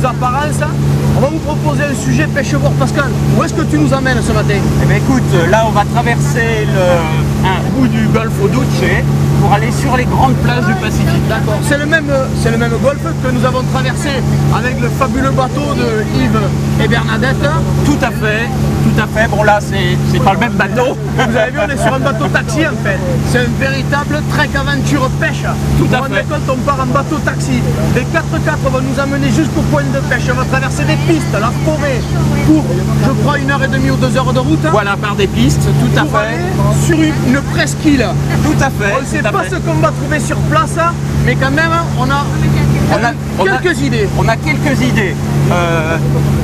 aux apparences, on va vous proposer un sujet pêche-bord. Pascal, où est-ce que tu nous amènes ce matin? Eh bien écoute, là on va traverser un bout du golfe Duce pour aller sur les grandes plages du Pacifique. D'accord, c'est le même golfe que nous avons traversé avec le fabuleux bateau de Yves et Bernadette. Tout à fait, tout à fait. Bon là c'est pas le même bateau. Vous avez vu, on est sur un bateau taxi en fait. C'est un véritable trek aventure pêche. Tout à fait. Vous vous rendez compte, on part en bateau taxi. Les 4x4 vont nous amener jusqu'au point de pêche. On va traverser des pistes, la forêt, pour je crois 1h30 ou 2 heures de route. Voilà, par des pistes, tout à Pour fait. aller sur une presqu'île. Tout à fait. On ne sait pas ce qu'on va trouver sur place, mais quand même on a quelques idées. On a quelques idées.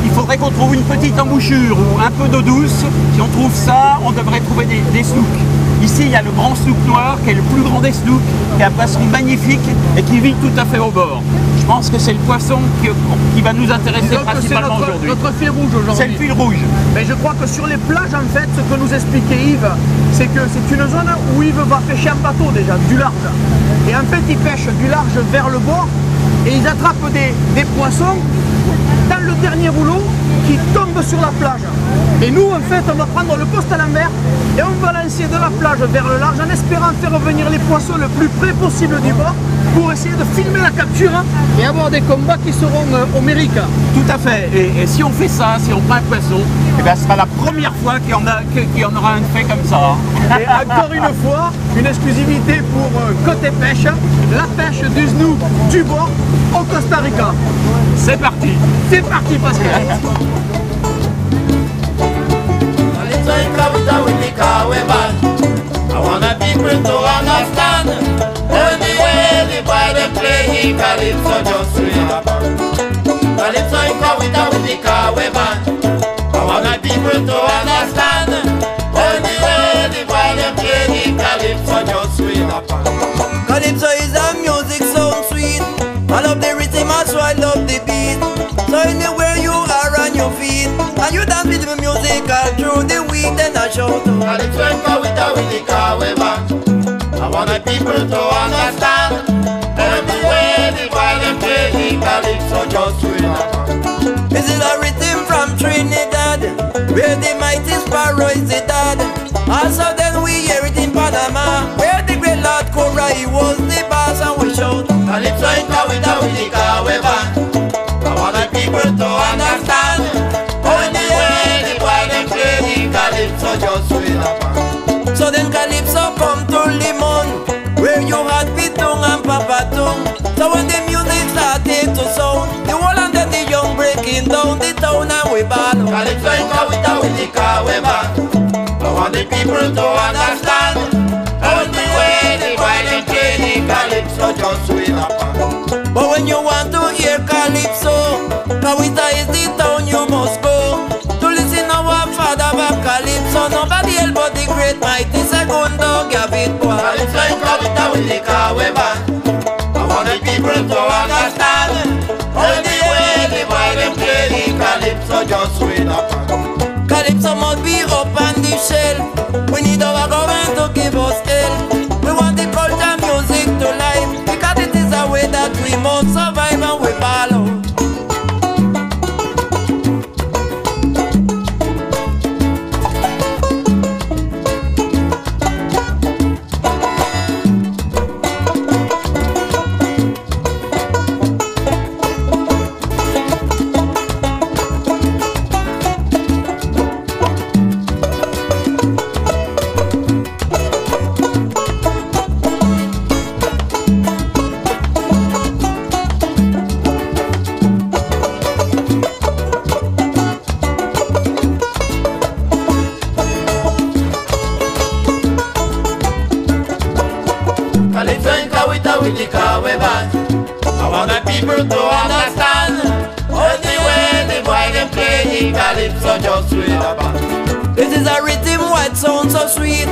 Il faudrait qu'on trouve une petite embouchure ou un peu d'eau douce. Si on trouve ça, on devrait trouver des snooks. Ici, il y a le grand snook noir qui est le plus grand des snooks, qui est un poisson magnifique et qui vit tout à fait au bord. Je pense que c'est le poisson qui va nous intéresser principalement aujourd'hui. Notre fil rouge aujourd'hui. C'est le fil rouge. Mais je crois que sur les plages, en fait, ce que nous expliquait Yves, c'est que c'est une zone où Yves va pêcher en bateau déjà, du large. Et en fait, il pêche du large vers le bord et ils attrapent des poissons dans le dernier rouleau qui tombent sur la plage. Et nous, en fait, on va prendre le poste à l'envers et on va lancer de la plage vers le large en espérant faire revenir les poissons le plus près possible du bord pour essayer de filmer la capture et avoir des combats qui seront homériques. Tout à fait. Et si on fait ça, si on prend un poisson, eh bien, ce sera la première fois qu'il y en aura un fait comme ça. Et encore une fois, une exclusivité pour Côté Pêche, la pêche du snook du bord au Costa Rica. C'est parti. C'est parti, Pascal. I wanna people to understand when the way the boy they play Calypso just swing about. Calypso in Kawita with the Kawe band. I wanna people to understand when the way the boy they play the Calypso just swing about. Calypso is a music so sweet. I love the rhythm, so I love the beat. So anywhere you are on your feet, and you dance with the music all through the week, then I shout to Calypso in Kawita with the Kawe band. I wanna people to understand when the way the boy they play the Calypso just swing about. This is a rhythm from Trinidad, where the mighty Sparrow is the dad. Also then we hear it in Panama, where the great Lord Cobra, he was the boss, and we shout Calypso in Kawita with the Kawe band. I want the people to understand when the way the boy they play the Calypso just swing up. So then Calypso come to Limon, where you had Pitung and Papatung. So when the music started to sound, the whole and then the young breaking down the town, and we ball Calypso in Kawita with the Kawe band. I want the people to understand when the way the boy they play the Calypso just swing up. But when you want to hear Calypso, Kawita is the town you must go to listen to our father of Calypso. Nobody else but the great mighty Segundo Gavit Boy. Calypso in Kawita with the Kawe band. I want the people to understand when the way the boy they play the Calypso just swing up. Calypso must be up on the shelf. We need our government to give us help. We want the culture music to life, because it is a way that we must survive, and we follow. Calypso in Kawita with the Kawe band. I want the people to understand when the way the boy they play the Calypso just swing up. This is a rhythm what sounds so sweet.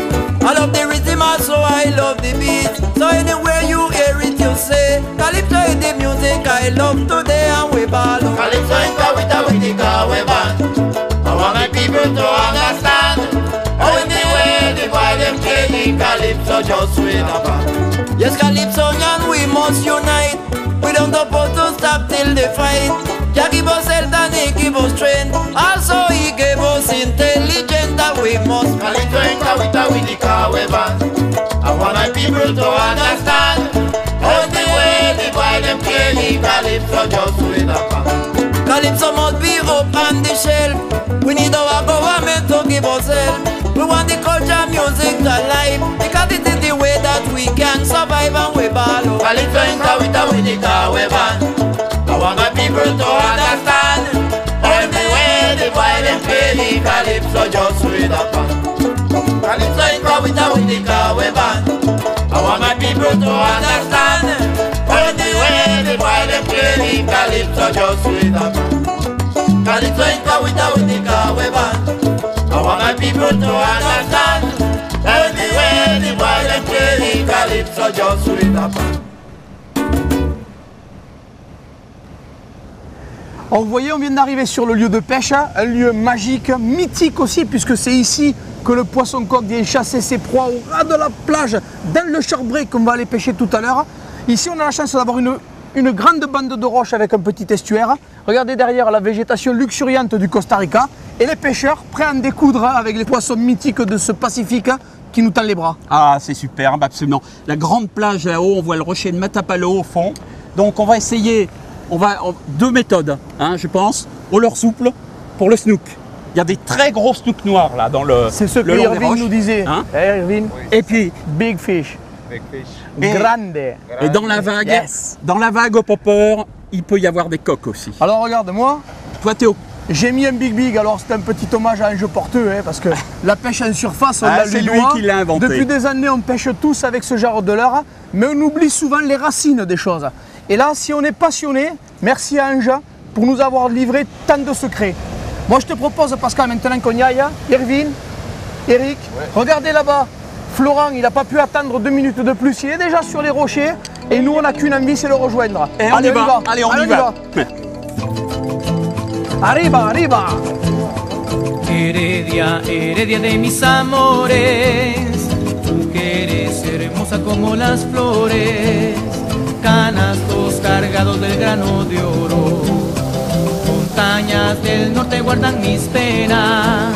I love the rhythm, also I love the beat. So anywhere you hear it, you say Calypso is the music I love today, and we ball. Calypso in Kawita with the Kawe band. I want the people to understand when the way the boy they play the Calypso just swing up. Yes, Calypso and we must unite. We don't suppose to stop till the fight. Jack give us health and he give us strength. Also he gave us intelligence that we must. Calypso ain't Kawita with the car we van. I want my people to understand. All the way the boy them play the Calypso just with a pan. Calypso must be up on the shelf. We need our government to give us help. We want the culture, music alive, because it is the way that we can survive and we ball out. Calypso ain't Kawita with the car we van. I want my people to understand. All the way the boy them play the Calypso just with a pan. Calypso ain't Kawita with the car we van. I want my people to understand. All the way the boy them play the Calypso just with a pan. Calypso ain't Kawita with the car we van. I want my people to understand. All the way the boy them play the Calypso just with a pan. Alors, vous voyez, on vient d'arriver sur le lieu de pêche, un lieu magique, mythique aussi, puisque c'est ici que le poisson-coq vient chasser ses proies au ras de la plage, dans le charbret qu'on va aller pêcher tout à l'heure. Ici, on a la chance d'avoir une grande bande de roches avec un petit estuaire. Regardez derrière la végétation luxuriante du Costa Rica et les pêcheurs prêts à en découdre avec les poissons mythiques de ce Pacifique qui nous tend les bras. Ah, c'est superbe, absolument. La grande plage là-haut, on voit le rocher de Matapalo au fond. Donc on va essayer, deux méthodes, hein, je pense, au leurre souple pour le snook. Il y a des très gros snooks noirs là dans le C'est ce que le long des Irving roches. nous disait. Hein? Irving, Et puis, big fish, Et- grande. et dans la vague, Yes. dans la vague au popper, il peut y avoir des coques aussi. Alors regarde, moi, Toi, Théo, j'ai mis un big, alors c'est un petit hommage à Ange Porteux, hein, parce que la pêche en surface, on Ah, l'a c'est lu lui droit. qui l'a inventé. Depuis des années, on pêche tous avec ce genre de leurre, mais on oublie souvent les racines des choses. Et là, si on est passionné, merci à Ange pour nous avoir livré tant de secrets. Moi, je te propose, Pascal, maintenant qu'on y aille, Irvine, Eric, regardez là-bas. Florent, il n'a pas pu attendre 2 minutes de plus, il est déjà sur les rochers, et nous, on n'a qu'une envie, c'est le rejoindre. et on y va. Allez, on y va. Arriba, arriba. Heredia, heredia de mis amores, tú que eres hermosa como las flores, canastos cargados del grano de oro, montañas del norte guardan mis penas,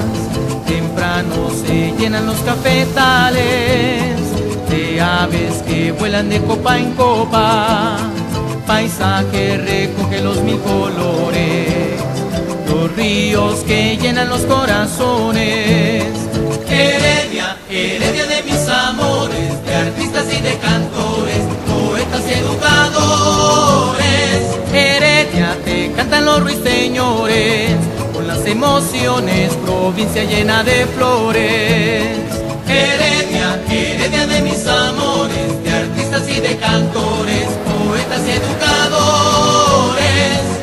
temprano se llenan los cafetales, de aves que vuelan de copa en copa, paisaje recoge los 1000 colores, los ríos que llenan los corazones. Heredia, heredia de mis amores, de artistas y de cantores, poetas y educadores. Heredia te cantan los ruiseñores, con las emociones, provincia llena de flores. Heredia, heredia de mis amores, de artistas y de cantores, poetas y educadores.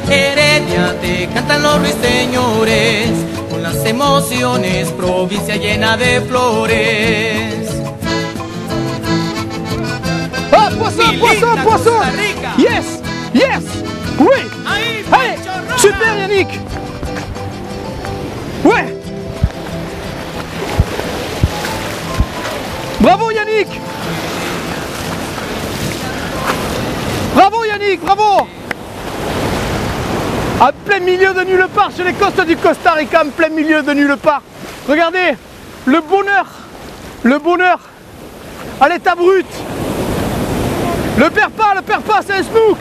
Heredia te cantan los ruiseñores, con las emociones, provincia llena de flores. Ah, poisson, Mi poisson, linda poisson. Costa Rica. Yes, yes, oui. Ahí, Allez, Pancho Roja. super Yannick. Ouais. Bravo Yannick. Bravo Yannick, bravo. En plein milieu de nulle part, sur les côtes du Costa Rica, en plein milieu de nulle part. Regardez, le bonheur à l'état brut. Le perds pas, c'est un snook.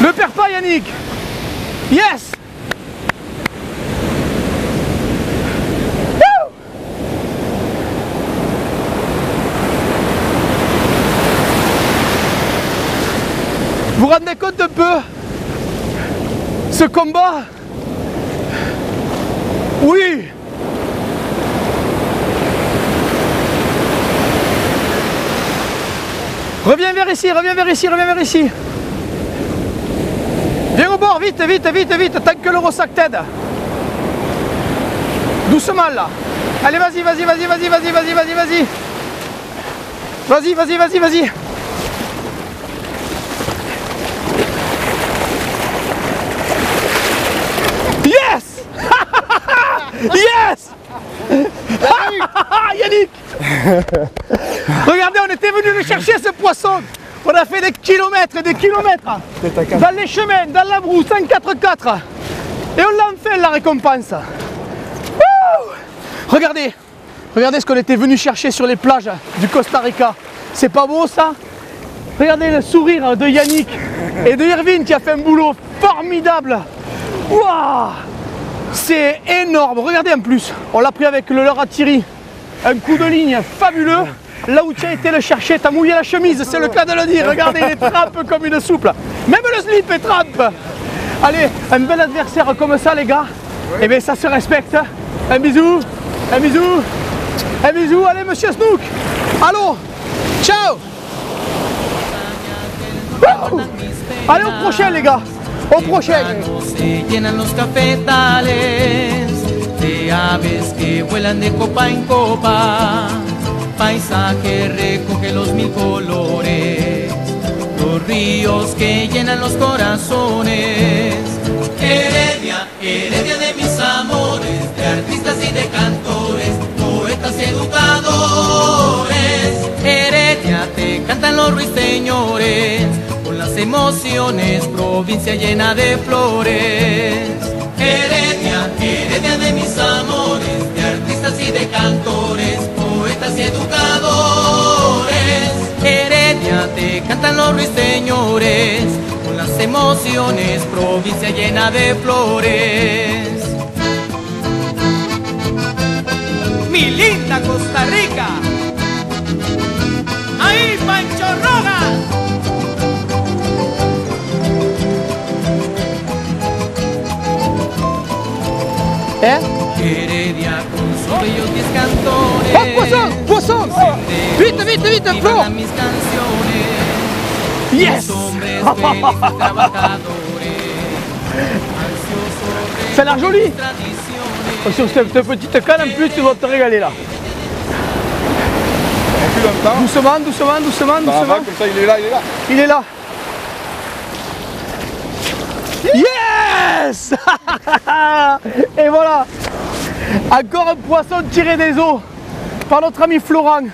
Le perds pas Yannick. Yes. Woo. Vous vous rendez compte un peu ce combat? Oui. Reviens vers ici, reviens vers ici, reviens vers ici. Viens au bord, vite, vite, vite, vite, tant que le ressac t'aide. Doucement là. Allez, vas-y, vas-y, vas-y, vas-y, vas-y, vas-y, vas-y, vas-y. Vas-y, vas-y, vas-y, vas-y. Yes. Yes. Yannick. Regardez, on était venu le chercher ce poisson. On a fait des kilomètres et des kilomètres dans les chemins, dans la brousse, en 4x4. Et on l'a enfin la récompense. Wouh! Regardez, regardez ce qu'on était venu chercher sur les plages du Costa Rica. C'est pas beau ça? Regardez le sourire de Yannick et de Irvine qui a fait un boulot formidable. Waouh! C'est énorme. Regardez en plus, on l'a pris avec le leurre à Thierry. Un coup de ligne fabuleux. Là où tu as été le chercher, t'as mouillé la chemise, c'est le cas de le dire. Regardez, il est trempe comme une souple. Même le slip est trempe. Allez, un bel adversaire comme ça, les gars. Eh bien, ça se respecte. Un bisou, un bisou, un bisou. Allez, monsieur Snook. Allô, ciao. Wouh. Allez, au prochain, les gars. Au prochain. De aves que vuelan de copa en copa, paisaje recoge los mil colores, los ríos que llenan los corazones. Heredia, heredia de mis amores, de artistas y de cantores, poetas y educadores. Heredia te cantan los ruiseñores, con las emociones, provincia llena de flores. Heredia, heredia de mis amores, de artistas y de cantores, poetas y educadores. Heredia te cantan los ruiseñores, con las emociones, provincia llena de flores. Mi linda Costa Rica, ahí Pancho Rojas. Heredia con sus bellos 10 cantores. Oh, poisson, poisson. Vite, vite, vite, Flo. Mis canciones. Yes. Los hombres felices trabajadores. Ansiosos. Ça a l'air joli. Tradiciones. Sur cette petite canne, en plus, tu vas te régaler là. Doucement, doucement, doucement, doucement. Comme ça, il est là, il est là. Il est là. Yes. Et voilà. Encore un poisson tiré des eaux par notre ami Florent.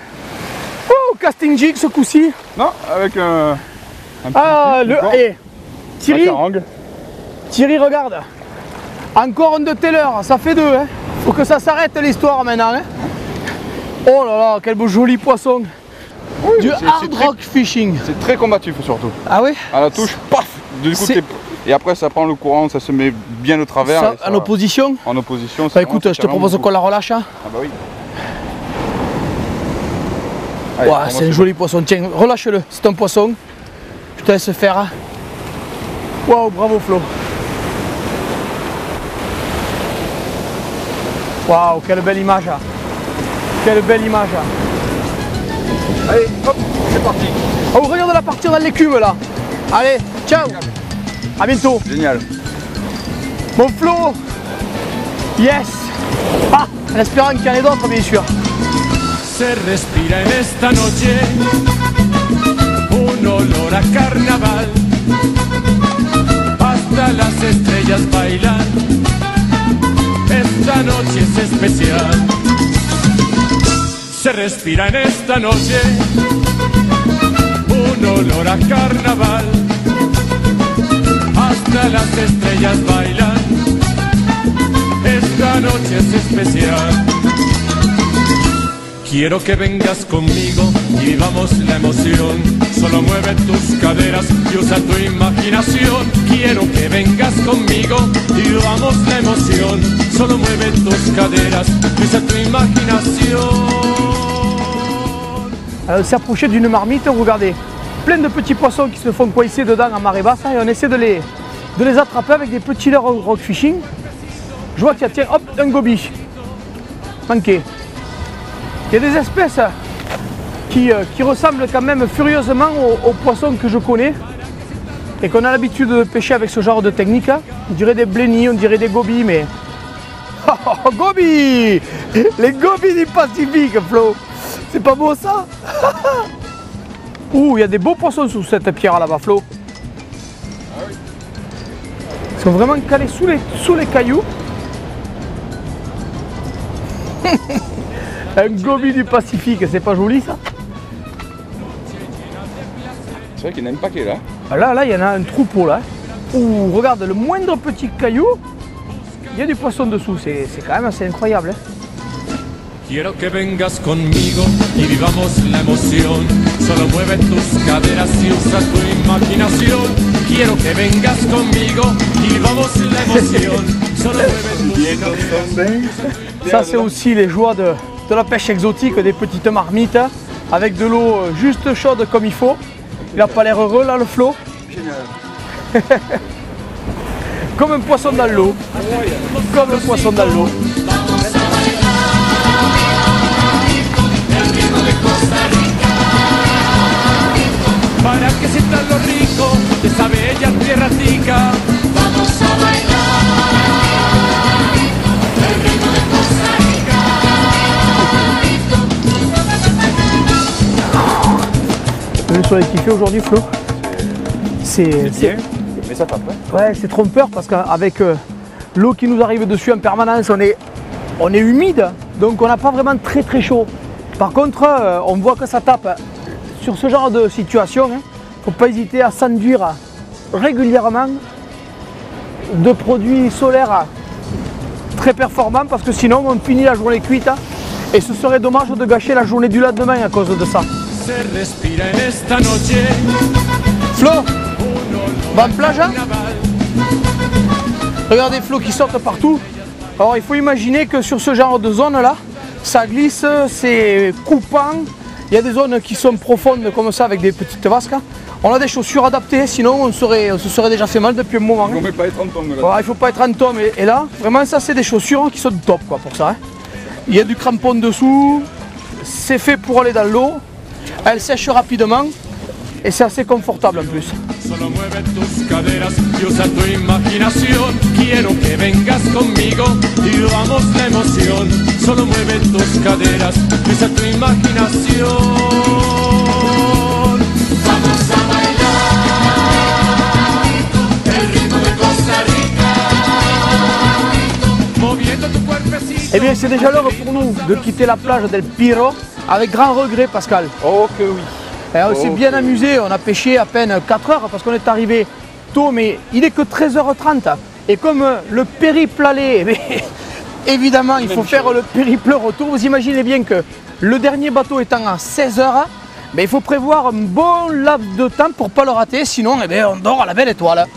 Oh, casting jig ce coup-ci. Non, avec un petit Et Thierry, regarde. Encore un de Taylor, ça fait deux. Hein. Faut que ça s'arrête l'histoire maintenant. Hein. Oh là là, quel beau joli poisson. Oui, Du hard rock fishing. C'est très combatif surtout. Ah oui? À la touche, paf. Du coup, et après ça prend le courant, ça se met bien de travers. Ça, en opposition? En opposition. Bah écoute, je te propose qu'on la relâche. Hein. Ah bah oui. Allez, Ouais, c'est un joli poisson. Tiens, relâche-le. C'est un poisson. Je te laisse faire. Hein. Waouh, bravo Flo. Waouh, quelle belle image. Hein. Quelle belle image. Hein. Allez, hop, c'est parti. Oh, regarde la partir dans l'écume là. Allez, ciao. À bientôt. Génial. Mon Flo. Yes. Ah, en espérant qu'il y en ait d'autres, bien sûr. Se respira en esta noche un olor a carnaval, hasta las estrellas bailan, esta noche es especial. Se respira en esta noche un olor a carnaval, hasta las estrellas bailan, esta noche es especial. Quiero que vengas conmigo y vivamos la emoción. Solo mueve tus caderas y usa tu imaginación. Quiero que vengas conmigo y vivamos la emoción. Solo mueve tus caderas y usa tu imaginación. Alors, on s'est approché d'une marmite, regardez. Plein de petits poissons qui se font coincer dedans en marée basse. Et on essaie de les attraper avec des petits leurres rock fishing. Je vois qu'il y a, tiens, hop, un goby. Manqué. Il y a des espèces qui ressemblent quand même furieusement aux poissons que je connais et qu'on a l'habitude de pêcher avec ce genre de technique. On dirait des blennies, on dirait des gobies, mais... Oh, gobies! Les gobies du Pacifique, Flo! C'est pas beau ça? Ouh, il y a des beaux poissons sous cette pierre là-bas, Flo. Ils sont vraiment calés sous les cailloux. Un goby du Pacifique, c'est pas joli ça? C'est vrai qu'il y en a un paquet là. Là, il y en a un troupeau là. Ouh, regarde, le moindre petit caillou, il y a du poisson dessous. C'est quand même assez incroyable. Hein. Quiero que vengas conmigo y vivamos la emoción. Solo mueve tus caderas y usa tu imaginación. Quiero que vengas conmigo y vivamos la emoción. Solo mueve tus caderas. Ça, c'est aussi les joies de la pêche exotique, des petites marmites avec de l'eau juste chaude comme il faut. Il n'a pas l'air heureux là, le Flo. Génial. Comme un poisson dans l'eau. Comme le poisson dans l'eau. Para que sientas lo rico de esa bella tierra tica. Vamos a bailar el ritmo de Costa Rica. Le soleil qui fait aujourd'hui, Flo, c'est Bien. Mais ça tape. Hein. ouais, c'est trompeur parce qu'avec l'eau qui nous arrive dessus en permanence, on est humide, donc on n'a pas vraiment très chaud. Par contre, on voit que ça tape. Sur ce genre de situation, il ne faut pas hésiter à s'enduire régulièrement de produits solaires très performants parce que sinon on finit la journée cuite et ce serait dommage de gâcher la journée du lendemain à cause de ça. Se respira en esta noche. Flo, on va en plage hein. Regardez Flo qui saute partout. Alors il faut imaginer que sur ce genre de zone là, ça glisse, c'est coupant. Il y a des zones qui sont profondes comme ça avec des petites vasques. On a des chaussures adaptées, sinon on se serait déjà fait mal depuis un moment. Il ne faut pas être en tombe là. Voilà, il ne faut pas être en tome. Et là, vraiment ça c'est des chaussures qui sont top quoi, pour ça. Hein. Il y a du crampon dessous, c'est fait pour aller dans l'eau, elle sèche rapidement et c'est assez confortable en plus. Solo mueve tus caderas y usa tu imaginación. Quiero que vengas conmigo y vivamos la emoción. Solo mueve tus caderas y usa tu imaginación. Vamos a bailar el ritmo de Costa Rica. Moviendo tu cuerpecito. Eh bien c'est déjà l'heure pour nous de quitter la plage del Pirro avec grand regret Pascal. Oh que oui. On s'est bien amusé, on a pêché à peine 4 heures parce qu'on est arrivé tôt, mais il n'est que 13h30. Et comme le périple allait, évidemment il faut faire le périple retour. Vous imaginez bien que le dernier bateau étant à 16h, mais il faut prévoir un bon laps de temps pour ne pas le rater, sinon on dort à la belle étoile.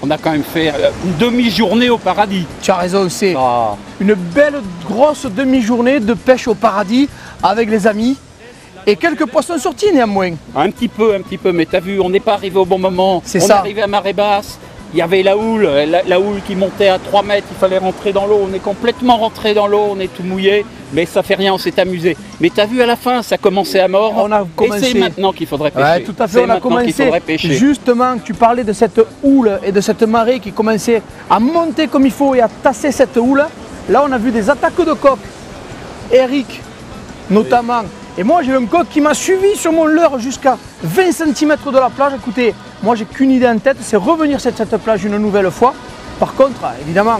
On a quand même fait une demi-journée au paradis. Tu as raison, c'est Ah. une belle grosse demi-journée de pêche au paradis avec les amis. Et quelques poissons sortis néanmoins. Un petit peu, mais t'as vu, on n'est pas arrivé au bon moment. C'est on ça. est arrivé à marée basse, il y avait la houle qui montait à 3 mètres, il fallait rentrer dans l'eau. On est complètement rentré dans l'eau, on est tout mouillé, mais ça fait rien, on s'est amusé. Mais t'as vu à la fin, ça commençait à mort. On a commencé. Et c'est maintenant qu'il faudrait pêcher. Ouais, tout à fait, C'est on a maintenant qu'il commencé. faudrait pêcher. Justement, tu parlais de cette houle et de cette marée qui commençait à monter comme il faut et à tasser cette houle. Là, on a vu des attaques de coques. Eric, notamment. Et moi, j'ai un coq qui m'a suivi sur mon leurre jusqu'à 20 cm de la plage. Écoutez, moi, j'ai qu'une idée en tête, c'est revenir sur cette plage une nouvelle fois. Par contre, évidemment,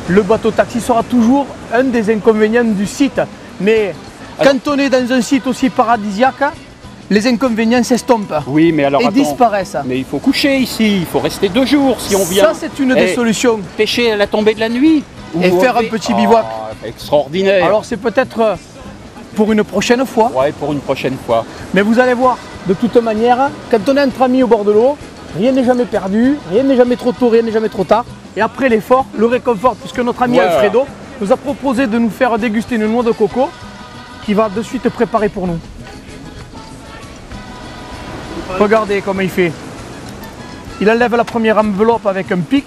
le bateau taxi sera toujours un des inconvénients du site. Mais quand on est dans un site aussi paradisiaque, les inconvénients s'estompent Oui, mais alors et attends. disparaissent. Mais il faut coucher ici, il faut rester 2 jours si on vient. Ça, c'est une des solutions. Pêcher à la tombée de la nuit. Et Ou faire on un petit bivouac. Extraordinaire. Alors, c'est peut-être pour une prochaine fois. Ouais, pour une prochaine fois. Mais vous allez voir, de toute manière, quand on est entre amis au bord de l'eau, rien n'est jamais perdu, rien n'est jamais trop tôt, rien n'est jamais trop tard. Et après l'effort, le réconfort, puisque notre ami Voilà. Alfredo nous a proposé de nous faire déguster une noix de coco qui va de suite préparer pour nous. Regardez comment il fait. Il enlève la première enveloppe avec un pic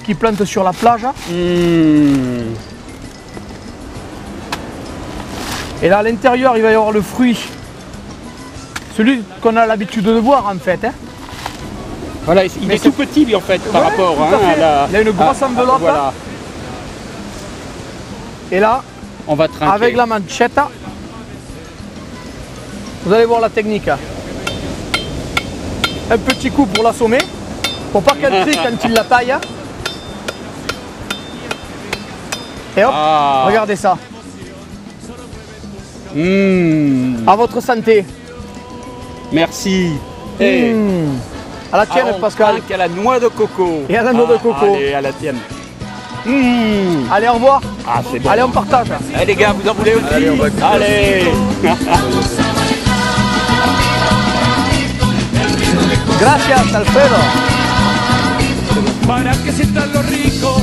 qui plante sur la plage. Et là à l'intérieur, il va y avoir le fruit. Celui qu'on a l'habitude de voir en fait. Hein. Voilà, il Mais est tout petit lui en fait par Ouais, rapport tout à fait. à la... Il a une grosse enveloppe. Voilà, Et là, on va trinquer. avec la manchette, vous allez voir la technique. Un petit coup pour l'assommer, pour pas qu'elle crie quand il la taille. Et hop, Ah. regardez ça. Mmh, À votre santé. merci. Et À la tienne, Pascal. Qui a la noix de coco. Et à la noix de coco. Allez, à la tienne. Allez, au revoir. Ah, c'est bon. Allez, on partage. Allez les gars, vous en voulez aussi? Allez, on va goûter. Allez. Gracias, Alfredo. Para que sientan lo rico